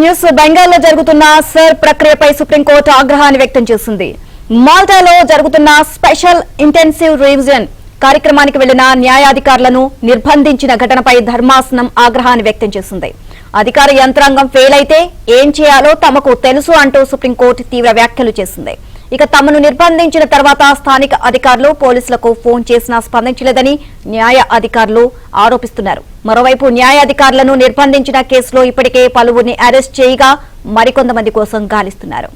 News బెంగాల్లో జరుగుతున్న sir ప్రక్రియపై సుప్రీంకోర్టు ఆగ్రహాన్ని వ్యక్తం చేసింది. మాల్టాలో జరుగుతున్న స్పెషల్ ఇంటెన్సివ్ రివిజన్ కార్యక్రమానికి వెళ్లిన న్యాయాధికారులను నిర్బంధించిన ఘటనపై ధర్మాసనం ఆగ్రహాన్ని వ్యక్తం చేసింది. అధికార యంత్రాంగం ఫెయిల్ అయితే ఏం చేయాలో తమకు తెలుసు అంటూ సుప్రీంకోర్టు తీవ్ర వ్యాఖ్యలు చేసింది. ఇక తమను నిర్బంధించిన తర్వాత స్థానిక అధికారులు పోలీసులకు ఫోన్ చేసినా స్పందించలేదని న్యాయ అధికారులు ఆరోపిస్తున్నారు. మరోవైపు న్యాయాధికారులను నిర్బంధించిన కేసులో ఇప్పటికే పలువురిని అరెస్ట్ చేయగా మరికొంతమంది కోసం గాలిస్తున్నారు.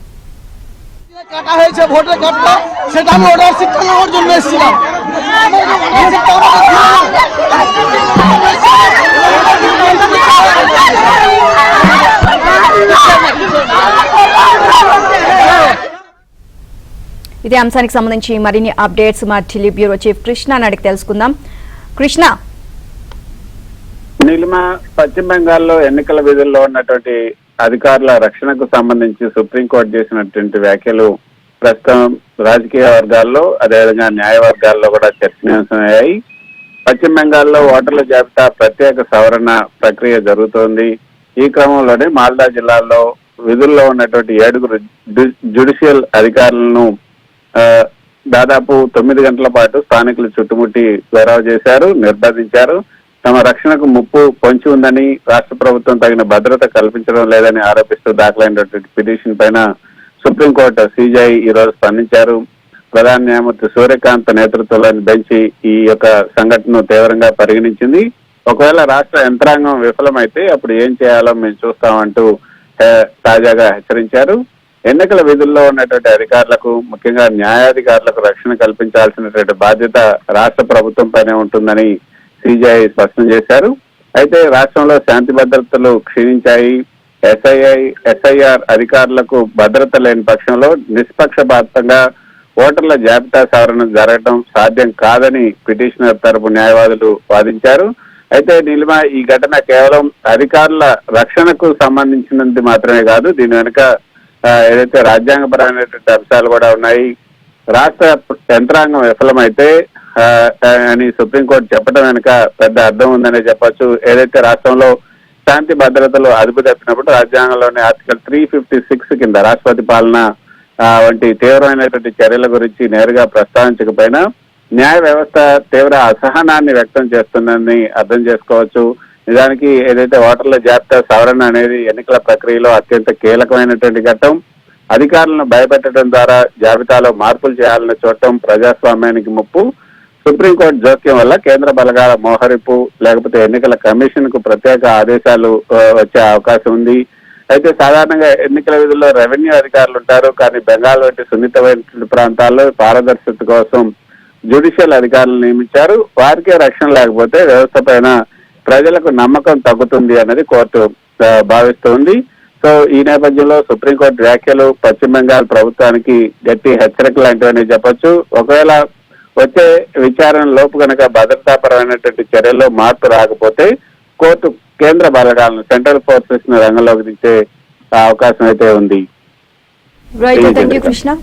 ఇదే అంశానికి సంబంధించి మరిన్ని అప్డేట్స్ మా ఢిల్లీ బ్యూరో చీఫ్ కృష్ణ అడిగి తెలుసుకుందాం. కృష్ణ, నీలిమ, పశ్చిమ బెంగాల్లో ఎన్నికల విధుల్లో ఉన్నటువంటి అధికారుల రక్షణకు సంబంధించి సుప్రీంకోర్టు చేసినటువంటి వ్యాఖ్యలు ప్రస్తుతం రాజకీయ వర్గాల్లో అదేవిధంగా న్యాయ వర్గాల్లో కూడా చర్చనీయాంశమయ్యాయి. పశ్చిమ బెంగాల్లో ఓటర్ల జాబితా ప్రత్యేక సవరణ ప్రక్రియ జరుగుతోంది. ఈ క్రమంలోనే మాల్దా జిల్లాలో విధుల్లో ఉన్నటువంటి 7 జ్యుడిషియల్ అధికారులను దాదాపు 9 గంటల పాటు స్థానికులు చుట్టుముట్టి గౌరవ చేశారు, నిర్బంధించారు. తమ రక్షణకు ముప్పు పొంచి ఉందని, రాష్ట్ర ప్రభుత్వం తగిన భద్రత కల్పించడం లేదని ఆరోపిస్తూ దాఖలైనటువంటి పిటిషన్ పైన సుప్రీంకోర్టు సిజేఐ ఈ రోజు స్పందించారు. ప్రధాన న్యాయమూర్తి సూర్యకాంత్ నేతృత్వంలోని బెంచ్ ఈ యొక్క సంఘటనను తీవ్రంగా పరిగణించింది. ఒకవేళ రాష్ట్ర యంత్రాంగం విఫలమైతే అప్పుడు ఏం చేయాలో మేము చూస్తామంటూ తాజాగా హెచ్చరించారు. ఎన్నికల విధుల్లో ఉన్నటువంటి అధికారులకు, ముఖ్యంగా న్యాయాధికారులకు రక్షణ కల్పించాల్సినటువంటి బాధ్యత రాష్ట్ర ప్రభుత్వం పైనే ఉంటుందని సిజేఐ స్పష్టం చేశారు. అయితే రాష్ట్రంలో శాంతి భద్రతలు క్షీణించాయి. ఎస్ఐఆర్ అధికారులకు భద్రత లేని పక్షంలో నిష్పక్షపాతంగా ఓటర్ల జాబితా సవరణ జరగడం సాధ్యం కాదని పిటిషనర్ తరపు న్యాయవాదులు వాదించారు. అయితే నీలిమ, ఈ ఘటన కేవలం అధికారుల రక్షణకు సంబంధించినది మాత్రమే కాదు, దీని వెనుక ఏదైతే రాజ్యాంగపరమైనటువంటి అంశాలు కూడా ఉన్నాయి. రాష్ట్ర యంత్రాంగం విఫలమైతే అని సుప్రీంకోర్టు చెప్పడం వెనుక పెద్ద అర్థం ఉందనే చెప్పొచ్చు. ఏదైతే రాష్ట్రంలో శాంతి భద్రతలు అదుపు తప్పినప్పుడు రాజ్యాంగంలోని ఆర్టికల్ 356 కింద రాష్ట్రపతి పాలన వంటి తీవ్రమైనటువంటి చర్యల గురించి నేరుగా ప్రస్తావించకపోయినా న్యాయ వ్యవస్థ తీవ్ర అసహనాన్ని వ్యక్తం చేస్తుందని అర్థం చేసుకోవచ్చు. నిజానికి ఏదైతే ఓటర్ల జాబితా సవరణ అనేది ఎన్నికల ప్రక్రియలో అత్యంత కీలకమైనటువంటి ఘట్టం. అధికారులను భయపెట్టడం ద్వారా జాబితాలో మార్పులు చేయాలని చూడటం ప్రజాస్వామ్యానికి ముప్పు. సుప్రీంకోర్టు జోక్యం వల్ల కేంద్ర బలగాల మోహరింపు లేకపోతే ఎన్నికల కమిషన్ కు ప్రత్యేక ఆదేశాలు వచ్చే అవకాశం ఉంది. అయితే సాధారణంగా ఎన్నికల విధుల్లో రెవెన్యూ అధికారులు ఉంటారు, కానీ బెంగాల్ వంటి సున్నితమైన ప్రాంతాల్లో పారదర్శకత కోసం జ్యుడిషియల్ అధికారులు నియమించారు. వారికే రక్షణ లేకపోతే వ్యవస్థ పైన ప్రజలకు నమ్మకం తగ్గుతుంది అనేది కోర్టు భావిస్తోంది. సో ఈ నేపథ్యంలో సుప్రీంకోర్టు వ్యాఖ్యలు పశ్చిమ బెంగాల్ ప్రభుత్వానికి గట్టి హెచ్చరిక లాంటివని చెప్పొచ్చు. ఒకవేళ వచ్చే విచారణ లోపు కనుక భద్రతాపరమైనటువంటి చర్యల్లో మార్పు రాకపోతే కోర్టు కేంద్ర బలగాలను, సెంట్రల్ ఫోర్సెస్ ను రంగంలోకి దించే అవకాశం అయితే ఉంది. కృష్ణ.